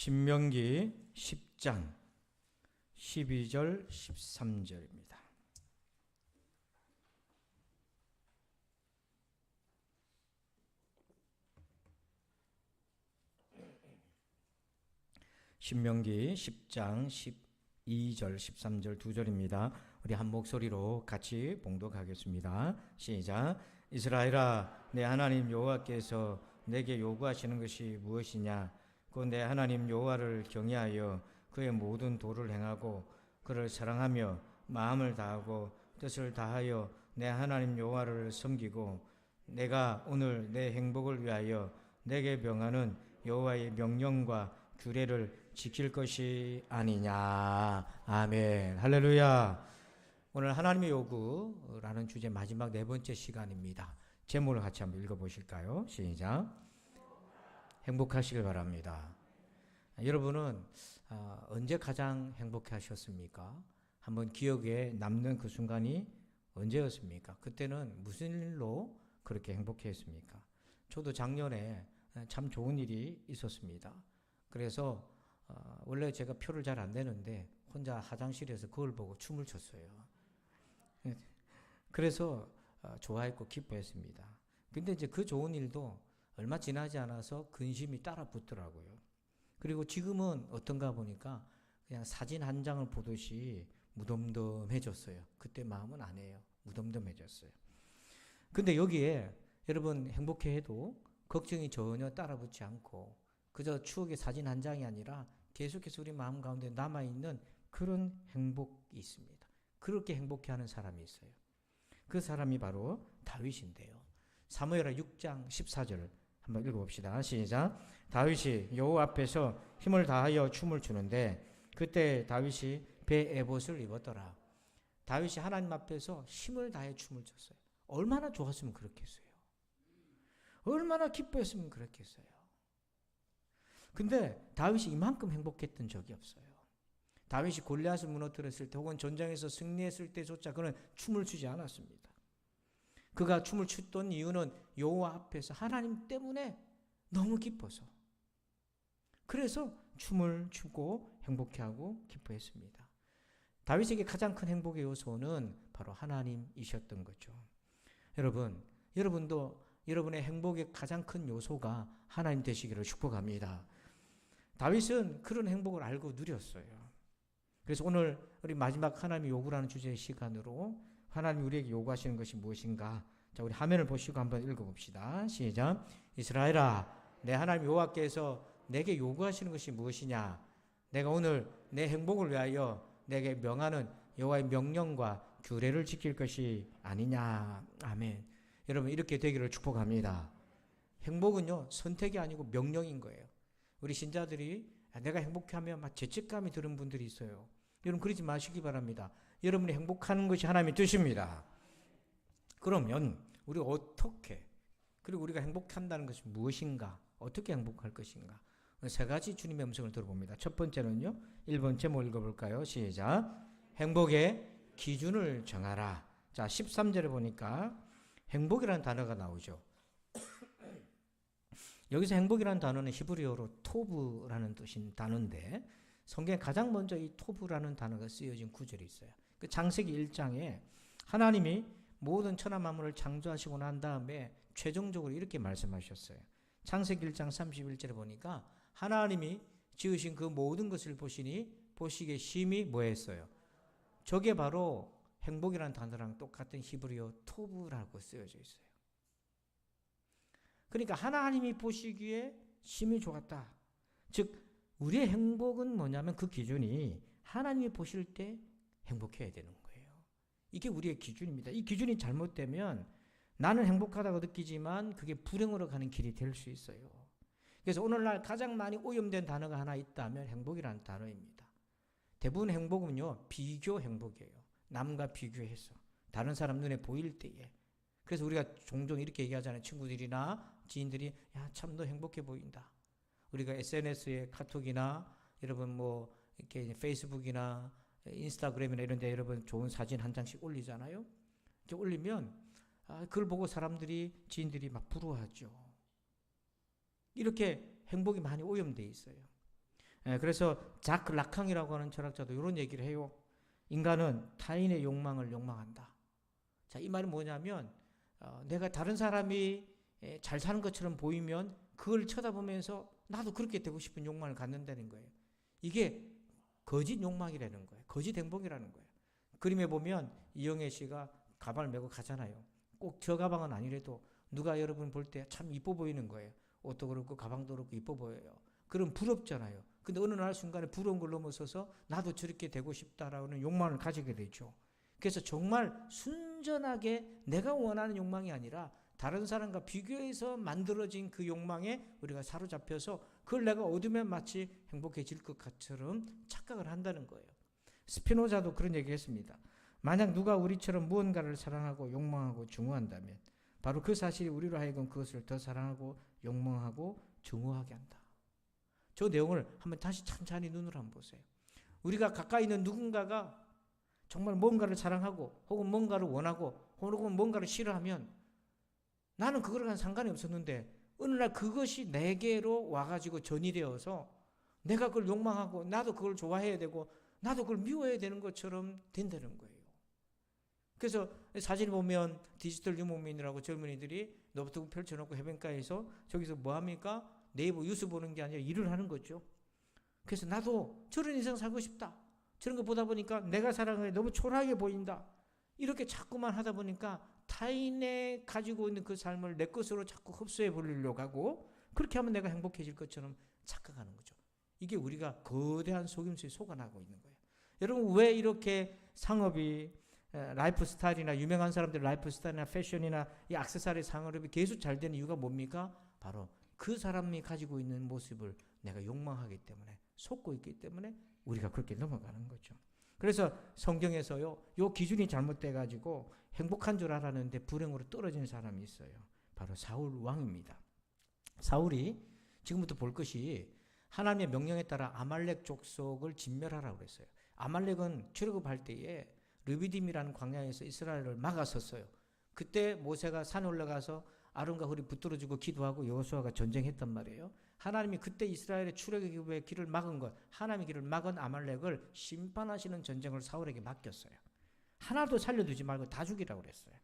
신명기 10장 12절 13절입니다. 신명기 10장 12절 13절 두 절입니다. 우리 한 목소리로 같이 봉독하겠습니다. 시작. 이스라엘아, 내 하나님 여호와께서 내게 요구하시는 것이 무엇이냐? 그 내 하나님 여호와를 경외하여 그의 모든 도를 행하고 그를 사랑하며 마음을 다하고 뜻을 다하여 내 하나님 여호와를 섬기고 내가 오늘 내 행복을 위하여 내게 명하는 여호와의 명령과 규례를 지킬 것이 아니냐. 아멘. 할렐루야. 오늘 하나님의 요구라는 주제 마지막 네 번째 시간입니다. 제목을 같이 한번 읽어보실까요? 시작. 행복하시길 바랍니다. 여러분은 언제 가장 행복해 하셨습니까? 한번 기억에 남는 그 순간이 언제였습니까? 그때는 무슨 일로 그렇게 행복해 했습니까? 저도 작년에 참 좋은 일이 있었습니다. 그래서 원래 제가 표를 잘 안 내는데 혼자 화장실에서 그걸 보고 춤을 췄어요. 그래서 좋아했고 기뻐했습니다. 근데 이제 그 좋은 일도 얼마 지나지 않아서 근심이 따라 붙더라고요. 그리고 지금은 어떤가 보니까 그냥 사진 한 장을 보듯이 무덤덤해졌어요. 그때 마음은 아니에요. 무덤덤해졌어요. 근데 여기에 여러분 행복해해도 걱정이 전혀 따라 붙지 않고 그저 추억의 사진 한 장이 아니라 계속해서 우리 마음 가운데 남아있는 그런 행복이 있습니다. 그렇게 행복해하는 사람이 있어요. 그 사람이 바로 다윗인데요. 사무엘하 6장 14절 한번 읽어봅시다. 시작. 다윗이 여호와 앞에서 힘을 다하여 춤을 추는데 그때 다윗이 배 에봇을 입었더라. 다윗이 하나님 앞에서 힘을 다해 춤을 췄어요. 얼마나 좋았으면 그렇겠어요. 얼마나 기뻐했으면 그렇겠어요. 근데 다윗이 이만큼 행복했던 적이 없어요. 다윗이 골리앗을 무너뜨렸을 때 혹은 전장에서 승리했을 때조차 그는 춤을 추지 않았습니다. 그가 춤을 췄던 이유는 여호와 앞에서 하나님 때문에 너무 기뻐서. 그래서 춤을 추고 행복해하고 기뻐했습니다. 다윗에게 가장 큰 행복의 요소는 바로 하나님이셨던 거죠. 여러분도 여러분의 행복의 가장 큰 요소가 하나님 되시기를 축복합니다. 다윗은 그런 행복을 알고 누렸어요. 그래서 오늘 우리 마지막 하나님이 요구라는 주제의 시간으로 하나님이 우리에게 요구하시는 것이 무엇인가? 자, 우리 화면을 보시고 한번 읽어봅시다. 시작. 이스라엘아, 내 하나님 여호와께서 내게 요구하시는 것이 무엇이냐? 내가 오늘 내 행복을 위하여 내게 명하는 여호와의 명령과 규례를 지킬 것이 아니냐. 아멘. 여러분 이렇게 되기를 축복합니다. 행복은요 선택이 아니고 명령인 거예요. 우리 신자들이 내가 행복하면 막 죄책감이 드는 분들이 있어요. 여러분 그러지 마시기 바랍니다. 여러분이 행복하는 것이 하나님의 뜻입니다. 그러면 우리 어떻게 그리고 우리가 행복한다는 것이 무엇인가? 어떻게 행복할 것인가? 세 가지 주님의 음성을 들어봅니다. 첫 번째는요. 1번 제목 읽어볼까요? 시작. 행복의 기준을 정하라. 자 13절에 보니까 행복이라는 단어가 나오죠. 여기서 행복이라는 단어는 히브리어로 토브라는 뜻인 단어인데 성경에 가장 먼저 이 토브라는 단어가 쓰여진 구절이 있어요. 그 창세기 1장에 하나님이 모든 천하 만물을 창조하시고 난 다음에 최종적으로 이렇게 말씀하셨어요. 창세기 1장 31절에 보니까 하나님이 지으신 그 모든 것을 보시니 보시기에 심히 뭐했어요? 저게 바로 행복이라는 단어랑 똑같은 히브리어 토브라고 쓰여져 있어요. 그러니까 하나님이 보시기에 심히 좋았다. 즉 우리의 행복은 뭐냐면 그 기준이 하나님이 보실 때 행복해야 되는 거예요. 이게 우리의 기준입니다. 이 기준이 잘못되면 나는 행복하다고 느끼지만 그게 불행으로 가는 길이 될 수 있어요. 그래서 오늘날 가장 많이 오염된 단어가 하나 있다면 행복이라는 단어입니다. 대부분 행복은요 비교 행복이에요. 남과 비교해서 다른 사람 눈에 보일 때에. 그래서 우리가 종종 이렇게 얘기하잖아요. 친구들이나 지인들이 야, 참 너 행복해 보인다. 우리가 SNS에 카톡이나 여러분 뭐 이렇게 페이스북이나 인스타그램이나 이런 데 여러분 좋은 사진 한 장씩 올리잖아요. 이렇게 올리면 그걸 보고 사람들이 지인들이 막 부러워하죠. 이렇게 행복이 많이 오염되어 있어요. 그래서 자크 라캉이라고 하는 철학자도 이런 얘기를 해요. 인간은 타인의 욕망을 욕망한다. 자, 이 말은 뭐냐면 내가 다른 사람이 잘 사는 것처럼 보이면 그걸 쳐다보면서 나도 그렇게 되고 싶은 욕망을 갖는다는 거예요. 이게 거짓 욕망이라는 거예요. 거짓 행복이라는 거예요. 그림에 보면 이영애 씨가 가방을 메고 가잖아요. 꼭 저 가방은 아니래도 누가 여러분 볼 때 참 이뻐 보이는 거예요. 옷도 그렇고 가방도 그렇고 이뻐 보여요. 그럼 부럽잖아요. 근데 어느 날 순간에 부러운 걸 넘어서서 나도 저렇게 되고 싶다라는 욕망을 가지게 되죠. 그래서 정말 순전하게 내가 원하는 욕망이 아니라 다른 사람과 비교해서 만들어진 그 욕망에 우리가 사로잡혀서 그걸 내가 얻으면 마치 행복해질 것처럼 착각을 한다는 거예요. 스피노자도 그런 얘기를 했습니다. 만약 누가 우리처럼 무언가를 사랑하고 욕망하고 증오한다면 바로 그 사실이 우리로 하여금 그것을 더 사랑하고 욕망하고 증오하게 한다. 저 내용을 한번 다시 찬찬히 눈으로 한번 보세요. 우리가 가까이 있는 누군가가 정말 뭔가를 사랑하고 혹은 뭔가를 원하고 혹은 뭔가를 싫어하면 나는 그거랑 상관이 없었는데 어느 날 그것이 내게로 와가지고 전이되어서 내가 그걸 욕망하고 나도 그걸 좋아해야 되고 나도 그걸 미워해야 되는 것처럼 된다는 거예요. 그래서 사진 보면 디지털 유목민이라고 젊은이들이 노트북 펼쳐놓고 해변가에서 저기서 뭐합니까? 네이버 뉴스 보는 게 아니라 일을 하는 거죠. 그래서 나도 저런 인생 살고 싶다. 저런 거 보다 보니까 내가 살아가는 게 너무 초라하게 보인다. 이렇게 자꾸만 하다 보니까 타인의 가지고 있는 그 삶을 내 것으로 자꾸 흡수해 버리려고 하고 그렇게 하면 내가 행복해질 것처럼 착각하는 거죠. 이게 우리가 거대한 속임수에 속아나고 있는 거예요. 여러분 왜 이렇게 상업이 라이프 스타일이나 유명한 사람들 라이프 스타일이나 패션이나 이 액세서리 상업이 계속 잘 되는 이유가 뭡니까? 바로 그 사람이 가지고 있는 모습을 내가 욕망하기 때문에 속고 있기 때문에 우리가 그렇게 넘어가는 거죠. 그래서 성경에서요, 요 기준이 잘못돼 가지고 행복한 줄 알았는데 불행으로 떨어진 사람이 있어요. 바로 사울 왕입니다. 사울이 지금부터 볼 것이 하나님의 명령에 따라 아말렉 족속을 진멸하라고 그랬어요. 아말렉은 출애굽할 때에 르비딤이라는 광야에서 이스라엘을 막았었어요. 그때 모세가 산에 올라가서 아론과 홀이 붙들어주고 기도하고 여호수아가 전쟁했단 말이에요. 하나님이 그때 이스라엘의 출애굽의 길을 막은 것, 하나님의 길을 막은 아말렉을 심판하시는 전쟁을 사울에게 맡겼어요. 하나도 살려두지 말고 다 죽이라고 그랬어요.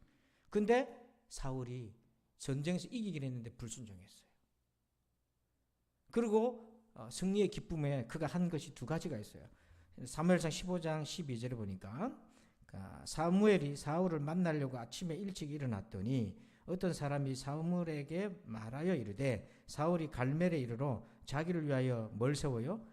근데 사울이 전쟁에서 이기긴 했는데 불순종했어요. 그리고 승리의 기쁨에 그가 한 것이 두 가지가 있어요. 사무엘상 15장 12절에 보니까 사무엘이 사울을 만나려고 아침에 일찍 일어났더니 어떤 사람이 사무엘에게 말하여 이르되 사울이 갈멜에 이르러 자기를 위하여 뭘 세워요?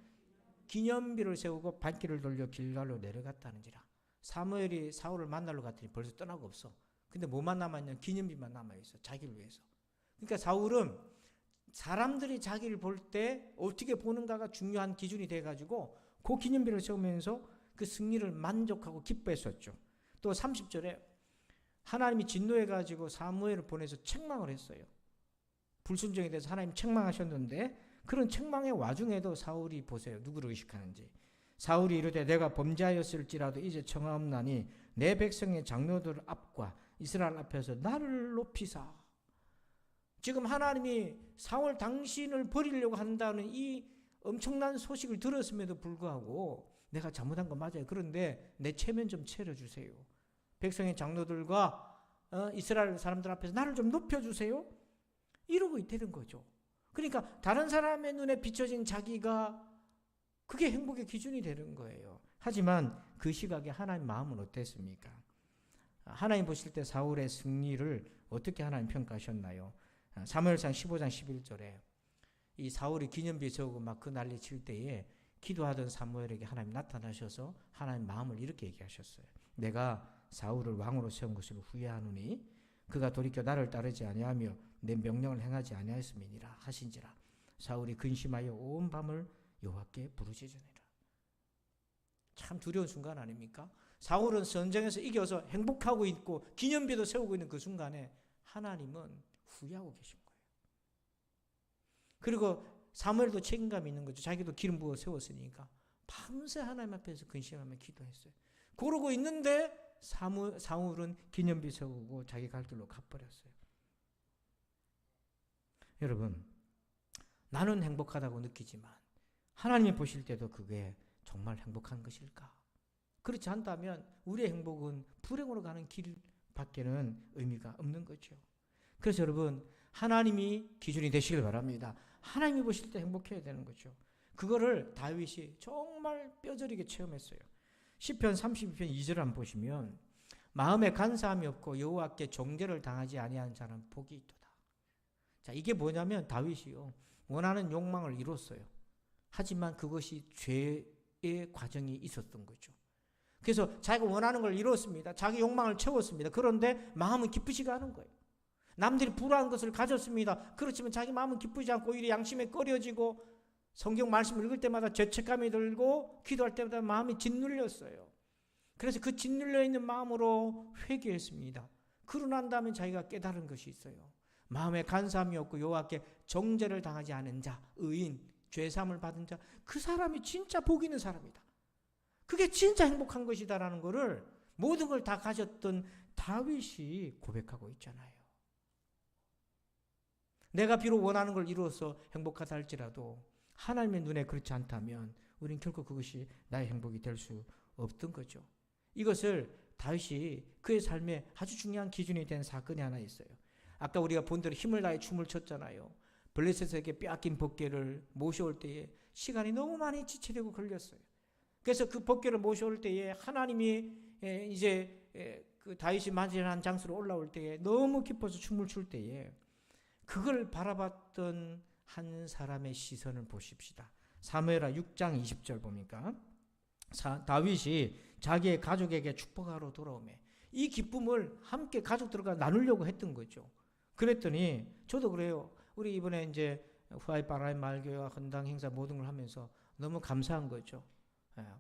기념비를 세우고 발길을 돌려 길갈로 내려갔다는지라. 사무엘이 사울을 만나러 갔더니 벌써 떠나고 없어. 근데 뭐만 남았냐? 기념비만 남아있어. 자기를 위해서. 그러니까 사울은 사람들이 자기를 볼 때 어떻게 보는가가 중요한 기준이 돼가지고 그 기념비를 세우면서 그 승리를 만족하고 기뻐했었죠. 또 30절에 하나님이 진노해가지고 사무엘을 보내서 책망을 했어요. 불순종에 대해서 하나님 책망하셨는데 그런 책망의 와중에도 사울이 보세요. 누구를 의식하는지. 사울이 이르되 내가 범죄하였을지라도 이제 청하옵나니 내 백성의 장로들 앞과 이스라엘 앞에서 나를 높이사. 지금 하나님이 사울 당신을 버리려고 한다는 이 엄청난 소식을 들었음에도 불구하고 내가 잘못한 거 맞아요. 그런데 내 체면 좀 차려주세요. 백성의 장로들과 이스라엘 사람들 앞에서 나를 좀 높여주세요. 이러고 있다는 거죠. 그러니까 다른 사람의 눈에 비춰진 자기가 그게 행복의 기준이 되는 거예요. 하지만 그 시각에 하나님 마음은 어땠습니까? 하나님 보실 때 사울의 승리를 어떻게 하나님 평가하셨나요? 사무엘상 15장 11절에 이 사울이 기념비 세우고 막 그 난리 칠 때에 기도하던 사무엘에게 하나님 나타나셔서 하나님 마음을 이렇게 얘기하셨어요. 내가 사울을 왕으로 세운 것을 후회하노니 그가 돌이켜 나를 따르지 아니하며 내 명령을 행하지 아니하였음이니라 하신지라. 사울이 근심하여 온 밤을 여호와께 부르짖으니라. 참 두려운 순간 아닙니까? 사울은 전쟁에서 이겨서 행복하고 있고 기념비도 세우고 있는 그 순간에 하나님은 후회하고 계신 거예요. 그리고 사무엘도 책임감이 있는 거죠. 자기도 기름 부어 세웠으니까 밤새 하나님 앞에서 근심하며 기도했어요. 그러고 있는데 사울은 기념비 세우고 자기 갈 길로 가버렸어요. 여러분, 나는 행복하다고 느끼지만 하나님이 보실 때도 그게 정말 행복한 것일까? 그렇지 않다면 우리의 행복은 불행으로 가는 길밖에는 의미가 없는 거죠. 그래서 여러분, 하나님이 기준이 되시길 바랍니다. 하나님이 보실 때 행복해야 되는 거죠. 그거를 다윗이 정말 뼈저리게 체험했어요. 시편 32편 2절 한번 보시면 마음에 간사함이 없고 여호와께 정죄를 당하지 아니한 자는 복이 있도다. 자, 이게 뭐냐면 다윗이요, 원하는 욕망을 이뤘어요. 하지만 그것이 죄의 과정이 있었던 거죠. 그래서 자기가 원하는 걸 이뤘습니다. 자기 욕망을 채웠습니다. 그런데 마음은 기쁘지가 않은 거예요. 남들이 불안한 것을 가졌습니다. 그렇지만 자기 마음은 기쁘지 않고 오히려 양심에 꺼려지고 성경 말씀 읽을 때마다 죄책감이 들고 기도할 때마다 마음이 짓눌렸어요. 그래서 그 짓눌려 있는 마음으로 회개했습니다. 그러고 난 다음에 자기가 깨달은 것이 있어요. 마음에 간사함이 없고 여호와께 정죄를 당하지 않은 자, 의인, 죄사함을 받은 자, 그 사람이 진짜 복 있는 사람이다. 그게 진짜 행복한 것이다라는 것을 모든 걸 다 가졌던 다윗이 고백하고 있잖아요. 내가 비록 원하는 걸 이루어서 행복하다 할지라도 하나님의 눈에 그렇지 않다면 우리는 결코 그것이 나의 행복이 될 수 없던 거죠. 이것을 다윗이 그의 삶에 아주 중요한 기준이 된 사건이 하나 있어요. 아까 우리가 본 대로 힘을 다해 춤을 췄잖아요. 블레셋에게 빼앗긴 법궤를 모셔올 때에 시간이 너무 많이 지체되고 걸렸어요. 그래서 그 법궤를 모셔올 때에 하나님이 이제 그 다윗이 맞이한 장소로 올라올 때에 너무 기뻐서 춤을 출 때에 그걸 바라봤던 한 사람의 시선을 보십시다. 사무엘하 6장 20절 보니까 다윗이 자기의 가족에게 축복하러 돌아오매 이 기쁨을 함께 가족들과 나누려고 했던 거죠. 그랬더니 저도 그래요. 우리 이번에 이제 후아이 바라의 말교회와 헌당 행사 모든 걸 하면서 너무 감사한 거죠.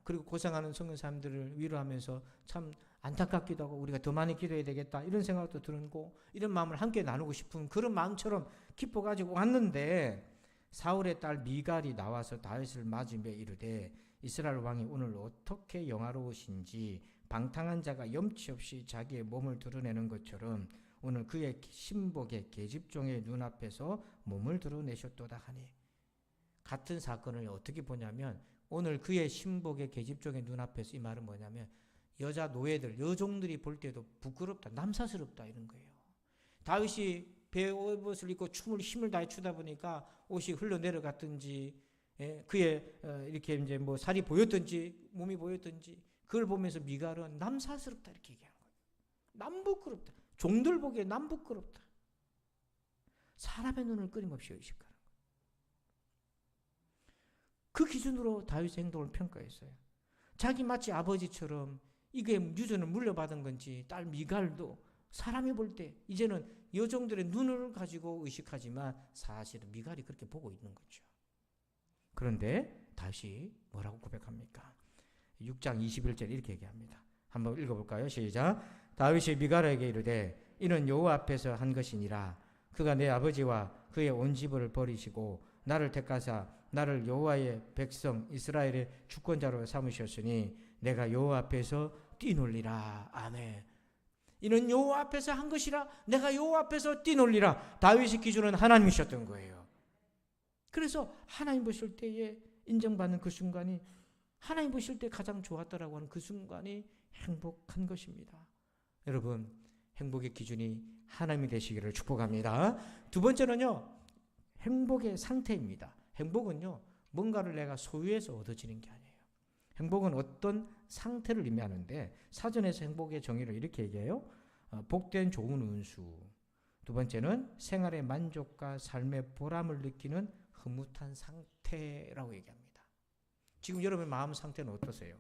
그리고 고생하는 성도사님들을 위로하면서 참 안타깝기도 하고 우리가 더 많이 기도해야 되겠다 이런 생각도 들고 이런 마음을 함께 나누고 싶은 그런 마음처럼 기뻐가지고 왔는데 사울의 딸 미갈이 나와서 다윗을 맞으며 이르되 이스라엘 왕이 오늘 어떻게 영화로우신지 방탕한 자가 염치 없이 자기의 몸을 드러내는 것처럼 오늘 그의 신복의 계집종의 눈앞에서 몸을 드러내셨도다 하니, 같은 사건을 어떻게 보냐면 오늘 그의 신복의 계집종의 눈앞에서 이 말은 뭐냐면 여자 노예들, 여종들이 볼 때도 부끄럽다, 남사스럽다 이런 거예요. 다윗이 베옷을 입고 춤을 힘을 다해 추다 보니까 옷이 흘러내려갔든지 그의 이렇게 이제 뭐 살이 보였든지 몸이 보였든지 그걸 보면서 미갈은 남사스럽다 이렇게 얘기하는 거예요. 남부끄럽다. 종들 보기에 남부끄럽다. 사람의 눈을 끊임없이 의식하는 거예요. 그 기준으로 다윗의 행동을 평가했어요. 자기 마치 아버지처럼 이게 유전을 물려받은 건지 딸 미갈도 사람이 볼 때 이제는 여종들의 눈을 가지고 의식하지만 사실은 미갈이 그렇게 보고 있는 거죠. 그런데 다시 뭐라고 고백합니까? 6장 21절 이렇게 얘기합니다. 한번 읽어볼까요? 시작. 다윗이 미갈에게 이르되 이는 여호와 앞에서 한 것이니라. 그가 내 아버지와 그의 온 집을 버리시고 나를 택하사 나를 여호와의 백성 이스라엘의 주권자로 삼으셨으니 내가 여호와 앞에서 뛰놀리라. 아멘. 이는 여호와 앞에서 한 것이라. 내가 여호와 앞에서 뛰놀리라. 다윗의 기준은 하나님이셨던 거예요. 그래서 하나님 보실 때에 인정받는 그 순간이, 하나님 보실 때 가장 좋았다라고 하는 그 순간이 행복한 것입니다. 여러분, 행복의 기준이 하나님이 되시기를 축복합니다. 두 번째는요, 행복의 상태입니다. 행복은요, 뭔가를 내가 소유해서 얻어지는 게 아니에요. 행복은 어떤 상태를 의미하는데 사전에서 행복의 정의를 이렇게 얘기해요. 복된 좋은 운수. 두 번째는 생활의 만족과 삶의 보람을 느끼는 흐뭇한 상태라고 얘기합니다. 지금 여러분의 마음 상태는 어떠세요?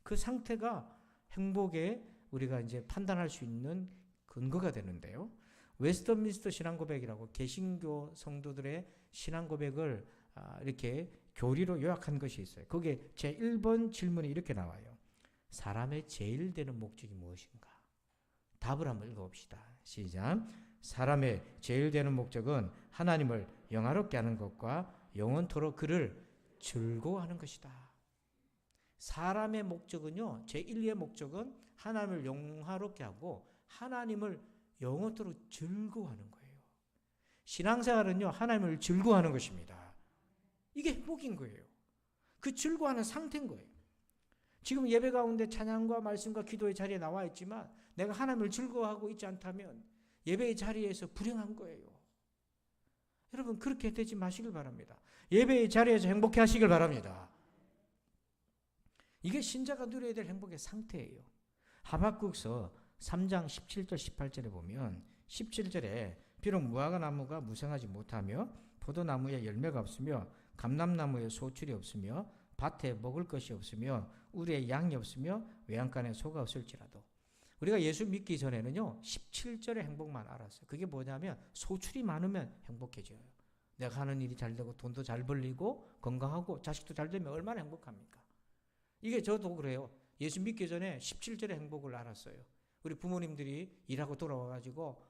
그 상태가 행복에 우리가 이제 판단할 수 있는 근거가 되는데요. 웨스터민스터 신앙고백이라고 개신교 성도들의 신앙고백을 이렇게 교리로 요약한 것이 있어요. 거기에 제1번 질문이 이렇게 나와요. 사람의 제일 되는 목적이 무엇인가? 답을 한번 읽어봅시다. 시작. 사람의 제일 되는 목적은 하나님을 영화롭게 하는 것과 영원토록 그를 즐거워하는 것이다. 사람의 목적은요, 제1의 목적은 하나님을 영화롭게 하고 하나님을 영원토록 즐거워하는 거예요. 신앙생활은요, 하나님을 즐거워하는 것입니다. 이게 행복인 거예요. 그 즐거워하는 상태인 거예요. 지금 예배 가운데 찬양과 말씀과 기도의 자리에 나와 있지만 내가 하나님을 즐거워하고 있지 않다면 예배의 자리에서 불행한 거예요. 여러분 그렇게 되지 마시길 바랍니다. 예배의 자리에서 행복해 하시길 바랍니다. 이게 신자가 누려야 될 행복의 상태예요. 하박국서 3장 17절 18절에 보면 17절에 비록 무화과나무가 무성하지 못하며 포도나무에 열매가 없으며 감람나무에 소출이 없으며 밭에 먹을 것이 없으며 우리의 양이 없으며 외양간에 소가 없을지라도 우리가 예수 믿기 전에는요 17절의 행복만 알았어요. 그게 뭐냐면 소출이 많으면 행복해져요. 내가 하는 일이 잘 되고 돈도 잘 벌리고 건강하고 자식도 잘 되면 얼마나 행복합니까? 이게 저도 그래요. 예수 믿기 전에 17절의 행복을 알았어요. 우리 부모님들이 일하고 돌아와가지고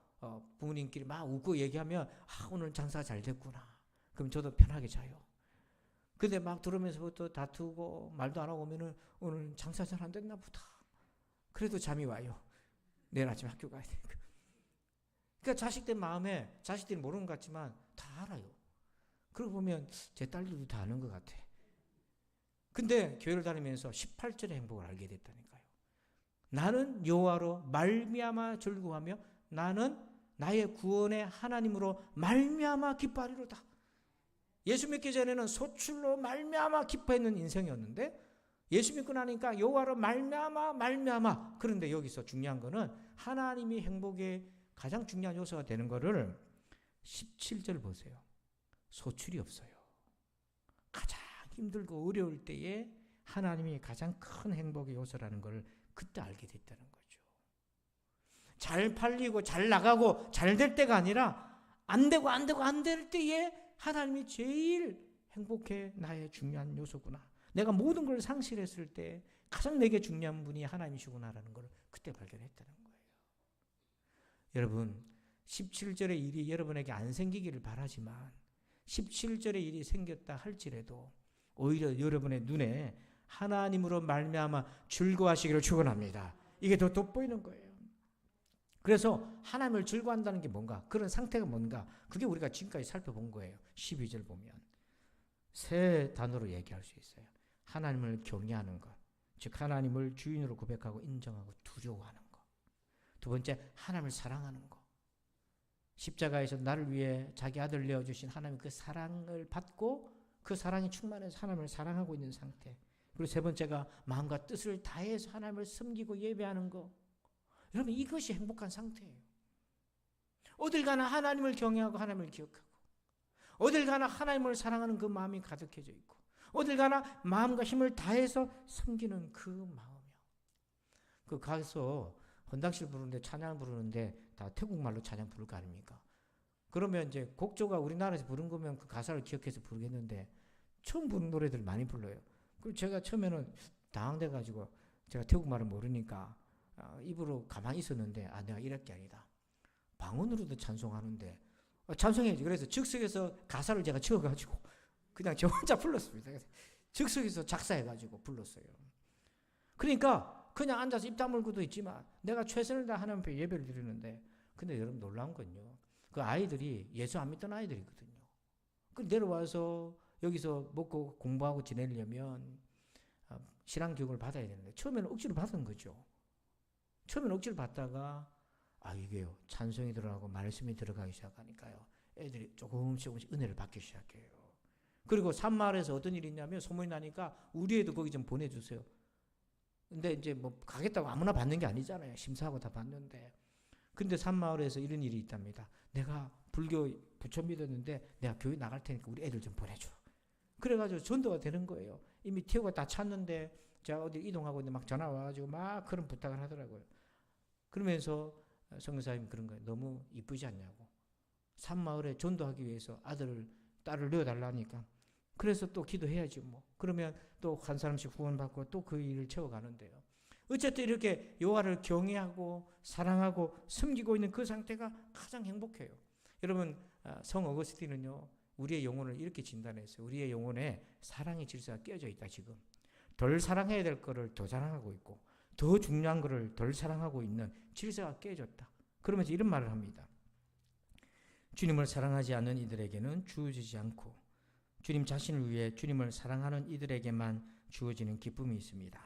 부모님끼리 막 웃고 얘기하면 오늘 장사가 잘 됐구나. 그럼 저도 편하게 자요. 근데 막 들으면서부터 다투고 말도 안 하고 오면은 오늘 장사 잘 안 됐나 보다. 그래도 잠이 와요. 내일 아침 학교 가야 되니까. 그러니까 자식들 마음에 자식들이 모르는 것 같지만 다 알아요. 그러고 보면 제 딸들도 다 아는 것 같아. 근데 교회를 다니면서 18절의 행복을 알게 됐다니까요. 나는 여호와로 말미암아 즐거워하며 나는 나의 구원의 하나님으로 말미암아 기뻐하리로다. 예수 믿기 전에는 소출로 말미암아 기뻐했는 인생이었는데 예수 믿고 나니까 여호와로 말미암아. 그런데 여기서 중요한 거는 하나님이 행복의 가장 중요한 요소가 되는 거를 17절 보세요. 소출이 없어요. 가장 힘들고 어려울 때에 하나님이 가장 큰 행복의 요소라는 걸 그때 알게 됐다는 거죠. 잘 팔리고 잘 나가고 잘 될 때가 아니라 안 될 때에 하나님이 제일 행복해 나의 중요한 요소구나. 내가 모든 걸 상실했을 때 가장 내게 중요한 분이 하나님이시구나라는 걸 그때 발견했다는 거예요. 여러분 17절의 일이 여러분에게 안 생기기를 바라지만 17절의 일이 생겼다 할지라도 오히려 여러분의 눈에 하나님으로 말미암아 즐거워하시기를 축원합니다. 이게 더 돋보이는 거예요. 그래서 하나님을 즐거워한다는 게 뭔가, 그런 상태가 뭔가, 그게 우리가 지금까지 살펴본 거예요. 12절 보면 세 단어로 얘기할 수 있어요. 하나님을 경외하는 것, 즉 하나님을 주인으로 고백하고 인정하고 두려워하는 것. 두 번째, 하나님을 사랑하는 것. 십자가에서 나를 위해 자기 아들 내어주신 하나님의 그 사랑을 받고 그 사랑이 충만해서 하나님을 사랑하고 있는 상태. 그리고 세 번째가 마음과 뜻을 다해서 하나님을 섬기고 예배하는 것. 여러분 이것이 행복한 상태예요. 어딜 가나 하나님을 경외하고 하나님을 기억하고 어딜 가나 하나님을 사랑하는 그 마음이 가득해져 있고 어딜 가나 마음과 힘을 다해서 섬기는 그 마음이요. 그 가서 헌당실 부르는데 찬양 부르는데 다 태국말로 찬양 부를 거 아닙니까? 그러면 이제 곡조가 우리나라에서 부른 거면 그 가사를 기억해서 부르겠는데 처음 부른 노래들 많이 불러요. 그리고 제가 처음에는 당황돼 가지고 제가 태국말을 모르니까 입으로 가만히 있었는데 내가 이럴 게 아니다. 방언으로도 찬송하는데 찬송해야지. 그래서 즉석에서 가사를 제가 지어가지고 그냥 저 혼자 불렀습니다. 즉석에서 작사해가지고 불렀어요. 그러니까 그냥 앉아서 입 다물고도 있지만 내가 최선을 다해 하나님 앞에 예배를 드리는데 근데 여러분 놀라운 건요. 그 아이들이 예수 안 믿던 아이들이거든요. 그 내려와서 여기서 먹고 공부하고 지내려면 신앙 교육을 받아야 되는데 처음에는 억지로 받은 거죠. 처음에는 억지로 받다가 이게요 찬송이 들어가고 말씀이 들어가기 시작하니까요 애들이 조금씩 은혜를 받기 시작해요. 그리고 산마을에서 어떤 일이 있냐면 소문이 나니까 우리 애도 거기 좀 보내주세요. 근데 이제 뭐 가겠다고 아무나 받는 게 아니잖아요. 심사하고 다 받는데. 근데 산마을에서 이런 일이 있답니다. 내가 불교 부처 믿었는데 내가 교회 나갈 테니까 우리 애들 좀 보내줘. 그래가지고 전도가 되는 거예요. 이미 티오가 다 찼는데 제가 어디 이동하고 있는데 막 전화 와가지고 막 그런 부탁을 하더라고요. 그러면서 성교사님이 그런 거예요. 너무 이쁘지 않냐고. 산마을에 전도하기 위해서 딸을 넣어달라니까. 그래서 또 기도해야지 뭐. 그러면 또 한 사람씩 후원받고 또 그 일을 채워가는데요. 어쨌든 이렇게 여호와를 경외하고 사랑하고 섬기고 있는 그 상태가 가장 행복해요. 여러분 성 어거스틴은요. 우리의 영혼을 이렇게 진단했어요. 우리의 영혼에 사랑의 질서가 깨어져 있다 지금. 덜 사랑해야 될 거를 더 사랑하고 있고 더 중요한 거를 덜 사랑하고 있는 질서가 깨졌다. 그러면서 이런 말을 합니다. 주님을 사랑하지 않는 이들에게는 주어지지 않고 주님 자신을 위해 주님을 사랑하는 이들에게만 주어지는 기쁨이 있습니다.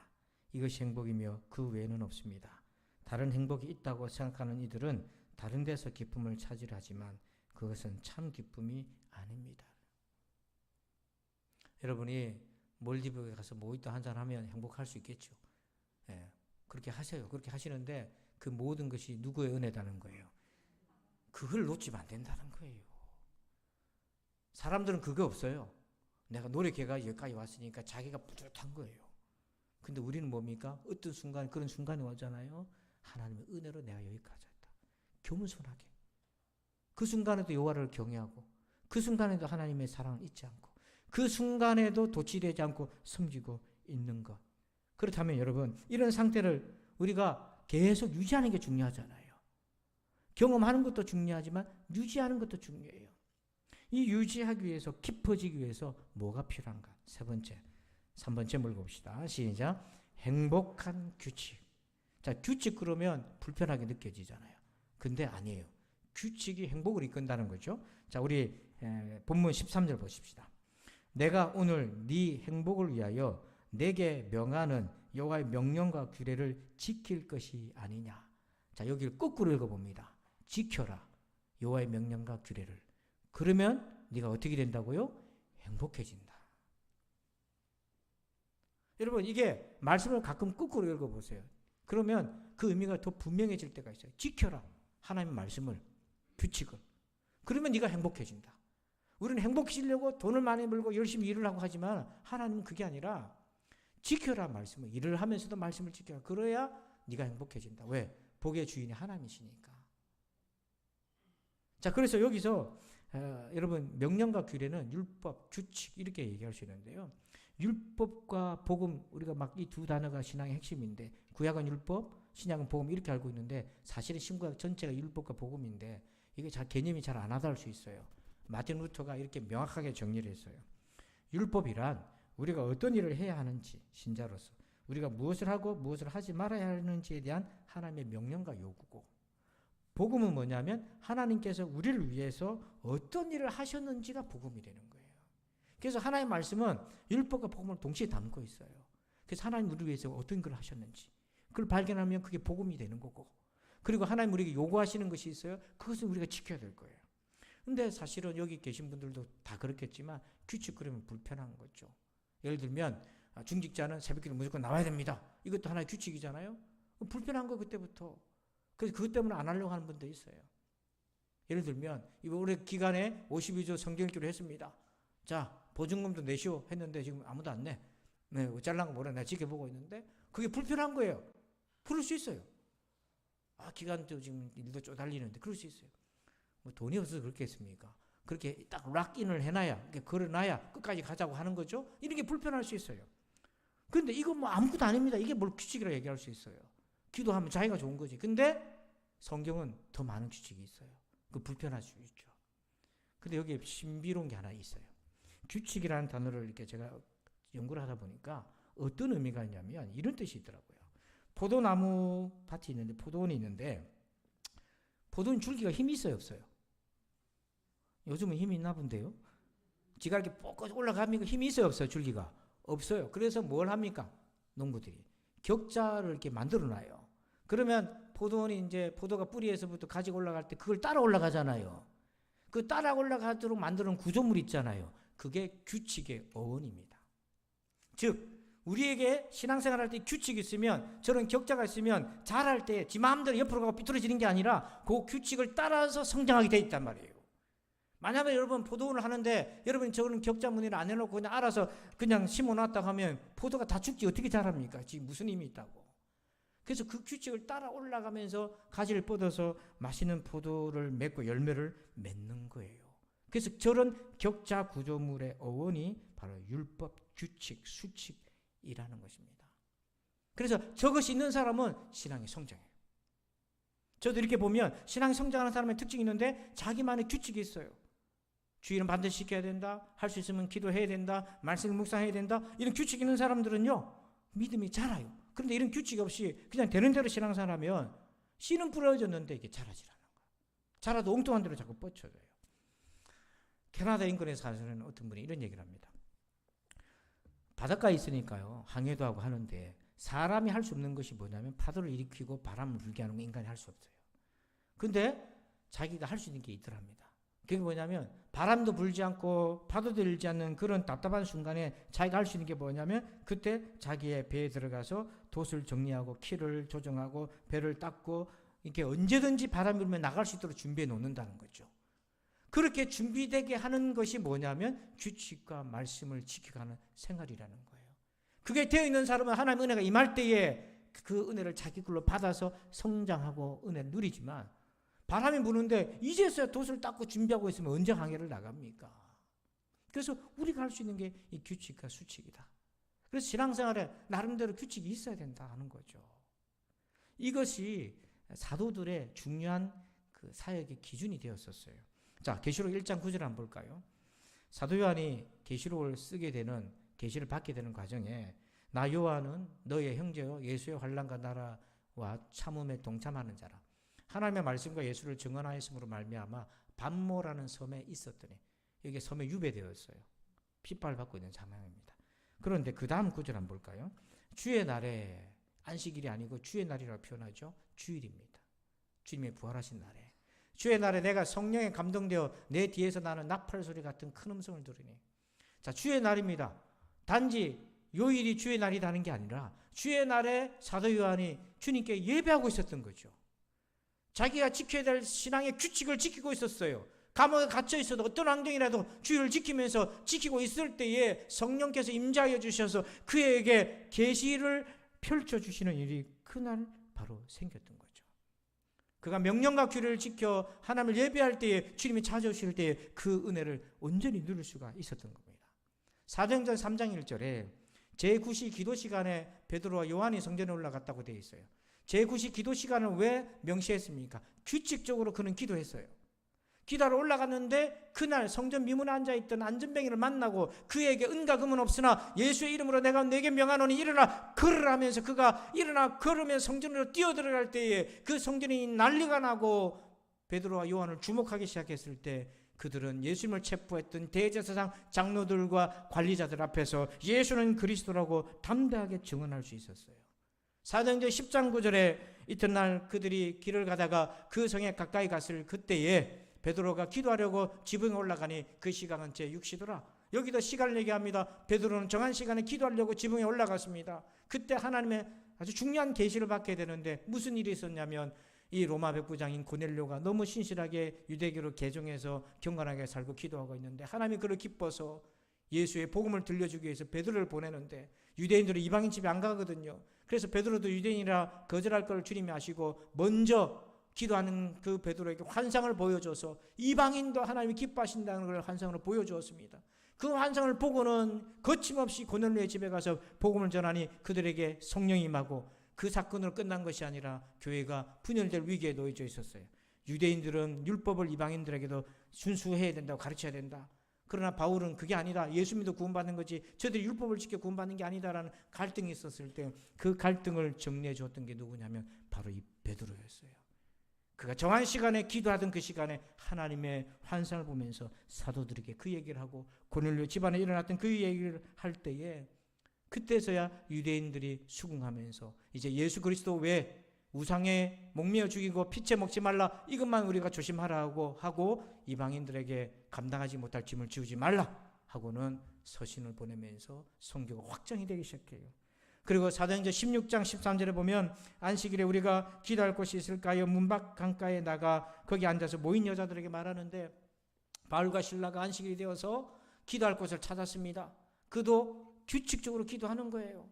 이것이 행복이며 그 외에는 없습니다. 다른 행복이 있다고 생각하는 이들은 다른 데서 기쁨을 찾으려 하지만 그것은 참 기쁨이 아닙니다. 여러분이 몰디브에 가서 모히또 한잔 하면 행복할 수 있겠죠. 예, 그렇게 하세요. 그렇게 하시는데 그 모든 것이 누구의 은혜다는 거예요. 그걸 놓치면 안 된다는 거예요. 사람들은 그거 없어요. 내가 노력해가 여기까지 왔으니까 자기가 뿌듯한 거예요. 근데 우리는 뭡니까? 어떤 순간 그런 순간이 오잖아요. 하나님의 은혜로 내가 여기까지 왔다. 겸손하게. 그 순간에도 여호와를 경외하고 그 순간에도 하나님의 사랑을 잊지 않고 그 순간에도 도취되지 않고 섬기고 있는 것. 그렇다면 여러분 이런 상태를 우리가 계속 유지하는 게 중요하잖아요. 경험하는 것도 중요하지만 유지하는 것도 중요해요. 이 유지하기 위해서 깊어지기 위해서 뭐가 필요한가? 세 번째, 3번째 물고 봅시다. 시작. 행복한 규칙. 자, 규칙 그러면 불편하게 느껴지잖아요. 근데 아니에요. 규칙이 행복을 이끈다는 거죠. 자, 우리 본문 13절 보십시다. 내가 오늘 네 행복을 위하여 내게 명하는 여호와의 명령과 규례를 지킬 것이 아니냐. 자, 여기를 거꾸로 읽어봅니다. 지켜라. 여호와의 명령과 규례를. 그러면 네가 어떻게 된다고요? 행복해진다. 여러분 이게 말씀을 가끔 거꾸로 읽어보세요. 그러면 그 의미가 더 분명해질 때가 있어요. 지켜라. 하나님의 말씀을, 규칙을. 그러면 네가 행복해진다. 우리는 행복해지려고 돈을 많이 벌고 열심히 일을 하고 하지만 하나님은 그게 아니라 지켜라 말씀을. 일을 하면서도 말씀을 지켜라. 그래야 네가 행복해진다. 왜? 복의 주인이 하나님이시니까. 자, 그래서 여기서 여러분 명령과 규례는 율법, 규칙 이렇게 얘기할 수 있는데요. 율법과 복음 우리가 막 이 두 단어가 신앙의 핵심인데 구약은 율법, 신약은 복음 이렇게 알고 있는데 사실은 신구약 전체가 율법과 복음인데 이게 개념이 잘 안 와닿을 수 있어요. 마틴 루터가 이렇게 명확하게 정리를 했어요. 율법이란 우리가 어떤 일을 해야 하는지 신자로서 우리가 무엇을 하고 무엇을 하지 말아야 하는지에 대한 하나님의 명령과 요구고 복음은 뭐냐면 하나님께서 우리를 위해서 어떤 일을 하셨는지가 복음이 되는 거예요. 그래서 하나님의 말씀은 율법과 복음을 동시에 담고 있어요. 그래서 하나님 우리를 위해서 어떤 걸 하셨는지 그걸 발견하면 그게 복음이 되는 거고 그리고 하나님 우리에게 요구하시는 것이 있어요. 그것은 우리가 지켜야 될 거예요. 근데 사실은 여기 계신 분들도 다 그렇겠지만 규칙 그러면 불편한 거죠. 예를 들면 중직자는 새벽기도 무조건 나와야 됩니다. 이것도 하나의 규칙이잖아요. 불편한 거 그때부터. 그래서 그것 때문에 안 하려고 하는 분도 있어요. 예를 들면 이번 올해 기간에 52조 성경 읽기로 했습니다. 자, 보증금도 내시오 했는데 지금 아무도 안 내. 네, 잘난 거 몰라. 내가 지켜보고 있는데 그게 불편한 거예요. 그럴 수 있어요. 아, 기간도 지금 일도 쪼달리는데 그럴 수 있어요. 뭐 돈이 없어서 그렇겠습니까? 그렇게 딱 락인을 해놔야, 걸어놔야 끝까지 가자고 하는 거죠. 이런 게 불편할 수 있어요. 그런데 이건 뭐 아무것도 아닙니다. 이게 뭘 규칙이라고 얘기할 수 있어요. 기도하면 자기가 좋은 거지. 근데 성경은 더 많은 규칙이 있어요. 그 불편할 수 있죠. 근데 여기에 신비로운 게 하나 있어요. 규칙이라는 단어를 이렇게 제가 연구를 하다 보니까 어떤 의미가 있냐면 이런 뜻이 있더라고요. 포도나무 밭이 있는데 포도원이 있는데 포도원 줄기가 힘이 있어요, 없어요? 요즘은 힘이 있나 본데요. 지가 이렇게 뻗고 올라가면 힘이 있어요, 없어요? 줄기가 없어요. 그래서 뭘 합니까? 농부들이 격자를 이렇게 만들어 놔요. 그러면 포도원이 이제 포도가 뿌리에서부터 가지고 올라갈 때 그걸 따라 올라가잖아요. 그 따라 올라가도록 만드는 구조물 있잖아요. 그게 규칙의 어원입니다. 즉 우리에게 신앙생활할 때 규칙이 있으면 저런 격자가 있으면 자랄 때 지 마음대로 옆으로 가고 삐뚤어지는 게 아니라 그 규칙을 따라서 성장하게 돼 있단 말이에요. 만약에 여러분 포도원을 하는데 여러분이 저런 격자 무늬를 안 해놓고 그냥 알아서 그냥 심어놨다고 하면 포도가 다 죽지 어떻게 자랍니까? 지금 무슨 힘이 있다고. 그래서 그 규칙을 따라 올라가면서 가지를 뻗어서 맛있는 포도를 맺고 열매를 맺는 거예요. 그래서 저런 격자 구조물의 어원이 바로 율법, 규칙, 수칙이라는 것입니다. 그래서 저것이 있는 사람은 신앙이 성장해요. 저도 이렇게 보면 신앙이 성장하는 사람의 특징이 있는데 자기만의 규칙이 있어요. 주일은 반드시 지켜야 된다. 할 수 있으면 기도해야 된다. 말씀을 묵상해야 된다. 이런 규칙 있는 사람들은요. 믿음이 자라요. 그런데 이런 규칙 없이 그냥 되는 대로 신앙생활하면 씨는 뿌려졌는데 이게 자라질 않는 거예요. 자라도 엉뚱한 대로 자꾸 뻗쳐져요. 캐나다 인근에 사시는 어떤 분이 이런 얘기를 합니다. 바닷가에 있으니까요, 항해도 하고 하는데 사람이 할 수 없는 것이 뭐냐면 파도를 일으키고 바람을 불게 하는 거 인간이 할 수 없어요. 근데 자기가 할 수 있는 게 있더랍니다. 그게 뭐냐면 바람도 불지 않고 파도도 일지 않는 그런 답답한 순간에 자기가 할 수 있는 게 뭐냐면 그때 자기의 배에 들어가서 돛을 정리하고 키를 조정하고 배를 닦고 이렇게 언제든지 바람이 불면 나갈 수 있도록 준비해 놓는다는 거죠. 그렇게 준비되게 하는 것이 뭐냐면 규칙과 말씀을 지켜가는 생활이라는 거예요. 그게 되어 있는 사람은 하나님의 은혜가 임할 때에 그 은혜를 자기 걸로 받아서 성장하고 은혜를 누리지만 바람이 부는데 이제서야 돛을 닦고 준비하고 있으면 언제 항해를 나갑니까? 그래서 우리가 할 수 있는 게 이 규칙과 수칙이다. 그래서 신앙생활에 나름대로 규칙이 있어야 된다 하는 거죠. 이것이 사도들의 중요한 그 사역의 기준이 되었었어요. 자, 계시록 1장 9절 한번 볼까요? 사도 요한이 계시록을 쓰게 되는, 계시를 받게 되는 과정에 나 요한은 너의 형제요 예수의 환난과 나라와 참음에 동참하는 자라. 하나님의 말씀과 예수를 증언하였으므로 말미암아 반모라는 섬에 있었더니, 여기 섬에 유배되었어요. 핍박을 받고 있는 상황입니다. 그런데 그 다음 구절 한번 볼까요? 주의 날에, 안식일이 아니고 주의 날이라고 표현하죠. 주일입니다. 주님의 부활하신 날에, 주의 날에 내가 성령에 감동되어 내 뒤에서 나는 나팔 소리 같은 큰 음성을 들으니. 자, 주의 날입니다. 단지 요일이 주의 날이라는 게 아니라 주의 날에 사도 요한이 주님께 예배하고 있었던 거죠. 자기가 지켜야 될 신앙의 규칙을 지키고 있었어요. 감옥에 갇혀 있어도 어떤 환경이라도 주의를 지키면서 지키고 있을 때에 성령께서 임재하여 주셔서 그에게 계시를 펼쳐주시는 일이 그날 바로 생겼던 거죠. 그가 명령과 규례를 지켜 하나님을 예배할 때에, 주님이 찾아오실 때에 그 은혜를 온전히 누릴 수가 있었던 겁니다. 사도행전 3장 1절에 제9시 기도 시간에 베드로와 요한이 성전에 올라갔다고 되어 있어요. 제9시 기도 시간을 왜 명시했습니까? 규칙적으로 그는 기도했어요. 기도하러 올라갔는데 그날 성전 미문에 앉아있던 안전뱅이를 만나고 그에게 은과 금은 없으나 예수의 이름으로 내가 내게 명하노니 일어나 걸으라 하면서 그가 일어나 걸으면서 성전으로 뛰어들어갈 때에 그 성전이 난리가 나고 베드로와 요한을 주목하기 시작했을 때 그들은 예수님을 체포했던 대제사장 장로들과 관리자들 앞에서 예수는 그리스도라고 담대하게 증언할 수 있었어요. 사도행전 10장 9절에 이튿날 그들이 길을 가다가 그 성에 가까이 갔을 그때에 베드로가 기도하려고 지붕에 올라가니 그 시간은 제6시더라. 여기도 시간을 얘기합니다. 베드로는 정한 시간에 기도하려고 지붕에 올라갔습니다. 그때 하나님의 아주 중요한 계시를 받게 되는데 무슨 일이 있었냐면 이 로마 백부장인 고넬료가 너무 신실하게 유대교를 개종해서 경건하게 살고 기도하고 있는데 하나님이 그를 기뻐서 예수의 복음을 들려주기 위해서 베드로를 보내는데 유대인들은 이방인 집에 안 가거든요. 그래서 베드로도 유대인이라 거절할 걸 주님이 아시고 먼저 기도하는 그 베드로에게 환상을 보여줘서 이방인도 하나님이 기뻐하신다는 걸 환상으로 보여주었습니다. 그 환상을 보고는 거침없이 고넬료의 집에 가서 복음을 전하니 그들에게 성령이 임하고 그 사건으로 끝난 것이 아니라 교회가 분열될 위기에 놓여져 있었어요. 유대인들은 율법을 이방인들에게도 준수해야 된다고 가르쳐야 된다. 그러나 바울은 그게 아니다. 예수 믿어 구원받는 거지 저들이 율법을 지켜 구원받는 게 아니다라는 갈등이 있었을 때 그 갈등을 정리해 주었던 게 누구냐면 바로 이 베드로였어요. 그가 정한 시간에 기도하던 그 시간에 하나님의 환상을 보면서 사도들에게 그 얘기를 하고 고넬료 집안에 일어났던 그 얘기를 할 때에 그때서야 유대인들이 수긍하면서 이제 예수 그리스도 외에 우상에 목매어 죽이고 피채 먹지 말라 이것만 우리가 조심하라고 하고 이방인들에게 감당하지 못할 짐을 지우지 말라 하고는 서신을 보내면서 선교가 확장이 되기 시작해요. 그리고 사도행전 16장 13절에 보면 안식일에 우리가 기도할 곳이 있을까요? 문밖 강가에 나가 거기 앉아서 모인 여자들에게 말하는데 바울과 실라가 안식일이 되어서 기도할 곳을 찾았습니다. 그도 규칙적으로 기도하는 거예요.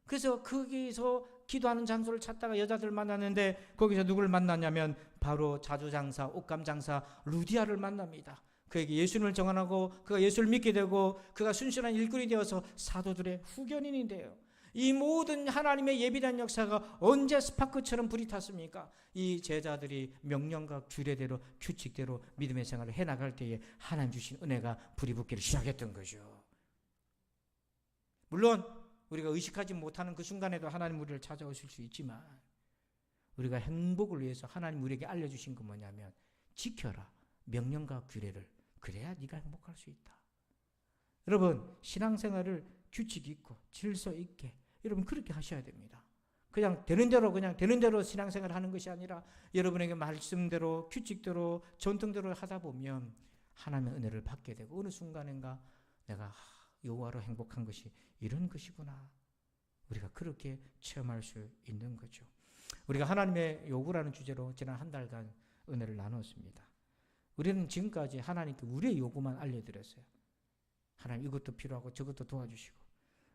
그래서 거기서 기도하는 장소를 찾다가 여자들 만났는데 거기서 누구를 만났냐면 바로 자주장사, 옷감장사 루디아를 만납니다. 그에게 예수님을 정언하고 그가 예수를 믿게 되고 그가 순순한 일꾼이 되어서 사도들의 후견인이 돼요. 이 모든 하나님의 예비한 역사가 언제 스파크처럼 불이 탔습니까? 이 제자들이 명령과 규례대로 규칙대로 믿음의 생활을 해나갈 때에 하나님 주신 은혜가 불이 붙기를 시작했던 거죠. 물론 우리가 의식하지 못하는 그 순간에도 하나님 우리를 찾아오실 수 있지만 우리가 행복을 위해서 하나님 우리에게 알려주신 건 뭐냐면 지켜라 명령과 규례를 그래야 네가 행복할 수 있다. 여러분, 신앙생활을 규칙 있고 질서 있게 여러분 그렇게 하셔야 됩니다. 그냥 되는 대로 신앙생활을 하는 것이 아니라 여러분에게 말씀대로 규칙대로 전통대로 하다 보면 하나님의 은혜를 받게 되고 어느 순간인가 내가 여호와로 행복한 것이 이런 것이구나. 우리가 그렇게 체험할 수 있는 거죠. 우리가 하나님의 요구라는 주제로 지난 한 달간 은혜를 나눴습니다. 우리는 지금까지 하나님께 우리의 요구만 알려드렸어요. 하나님 이것도 필요하고 저것도 도와주시고.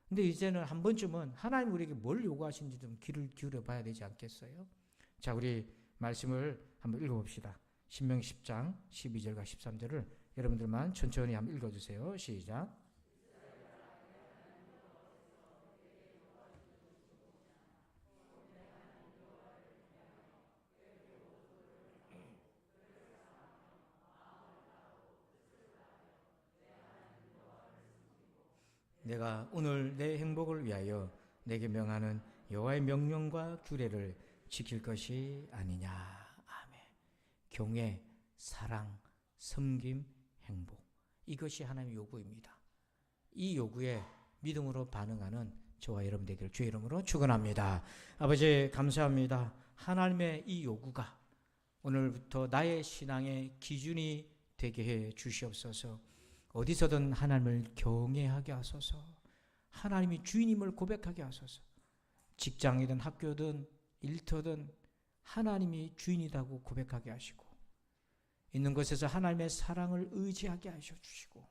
근데 이제는 한 번쯤은 하나님 우리에게 뭘 요구하시는지 좀 귀를 기울여 봐야 되지 않겠어요? 자, 우리 말씀을 한번 읽어봅시다. 신명기 10장 12절과 13절을 여러분들만 천천히 한번 읽어주세요. 시작. 내가 오늘 내 행복을 위하여 내게 명하는 여호와의 명령과 규례를 지킬 것이 아니냐. 아멘. 경외, 사랑, 섬김, 행복. 이것이 하나님의 요구입니다. 이 요구에 믿음으로 반응하는 저와 여러분 되기를 주의 이름으로 축원합니다. 아버지 감사합니다. 하나님의 이 요구가 오늘부터 나의 신앙의 기준이 되게 해 주시옵소서. 어디서든 하나님을 경외하게 하소서. 하나님이 주인임을 고백하게 하소서. 직장이든 학교든 일터든 하나님이 주인이라고 고백하게 하시고 있는 곳에서 하나님의 사랑을 의지하게 하셔 주시고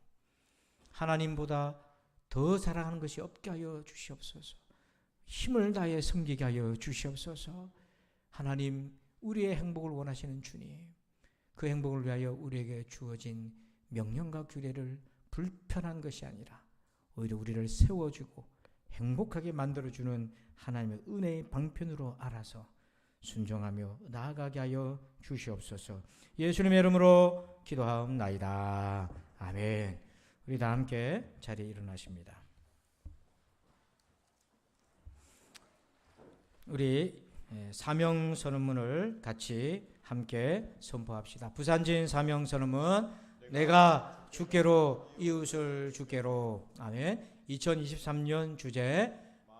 하나님보다 더 사랑하는 것이 없게 하여 주시옵소서. 힘을 다해 섬기게 하여 주시옵소서. 하나님, 우리의 행복을 원하시는 주님, 그 행복을 위하여 우리에게 주어진 명령과 규례를 불편한 것이 아니라 오히려 우리를 세워주고 행복하게 만들어주는 하나님의 은혜의 방편으로 알아서 순종하며 나아가게 하여 주시옵소서. 예수님의 이름으로 기도하옵나이다. 아멘. 우리 다 함께 자리에 일어나십니다. 우리 사명선언문을 같이 함께 선포합시다. 부산진 사명선언문. 내가 주께로 이웃을 주께로. 아멘. 2023년 주제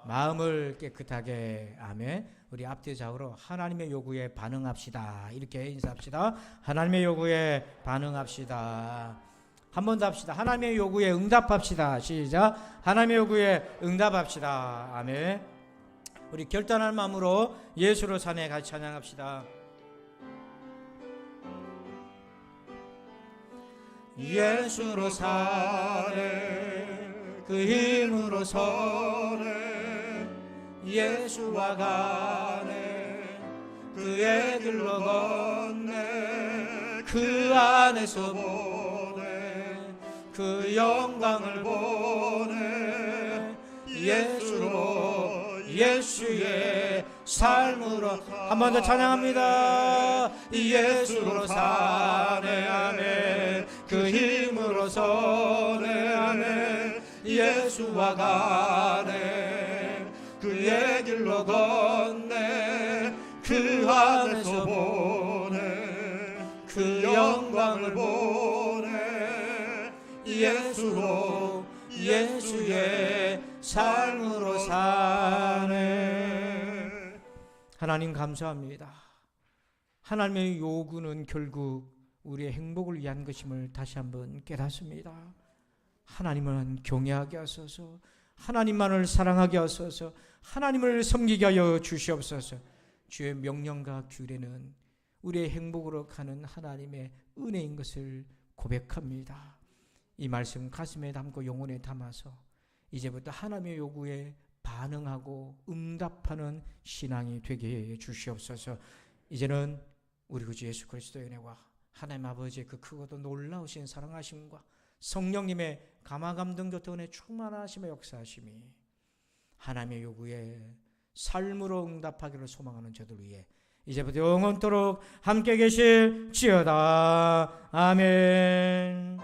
마음을 깨끗하게. 아멘. 우리 앞뒤 좌우로 하나님의 요구에 반응합시다. 이렇게 인사합시다. 하나님의 요구에 반응합시다. 한 번 더 합시다. 하나님의 요구에 응답합시다. 시작. 하나님의 요구에 응답합시다. 아멘. 우리 결단할 마음으로 예수로 산에 같이 찬양합시다. 예수로 사네 그 힘으로 서네 예수와 가네 그의 길로 걷네 그 안에서 보네 그 영광을 보네 예수로 예수의 삶으로. 한 번 더 찬양합니다. 예수로 사네. 아멘. 그 힘으로 서네. 아멘. 예수와 가네 그의 길로 걷네 그 안에서 보네 그 영광을 보네 예수로 예수의 삶으로 사네. 하나님 감사합니다. 하나님의 요구는 결국 우리의 행복을 위한 것임을 다시 한번 깨닫습니다. 하나님을 경외하게 하소서. 하나님만을 사랑하게 하소서. 하나님을 섬기게 하여 주시옵소서. 주의 명령과 규례는 우리의 행복으로 가는 하나님의 은혜인 것을 고백합니다. 이 말씀 가슴에 담고 영혼에 담아서 이제부터 하나님의 요구에 반응하고 응답하는 신앙이 되게 해 주시옵소서. 이제는 우리 구주 예수 그리스도의 은혜와 하나님 아버지의 그 크고도 놀라우신 사랑하심과 성령님의 감화감동 교통 은혜 충만하심의 역사하심이 하나님의 요구에 삶으로 응답하기를 소망하는 저들 위해 이제부터 영원토록 함께 계실지어다. 아멘.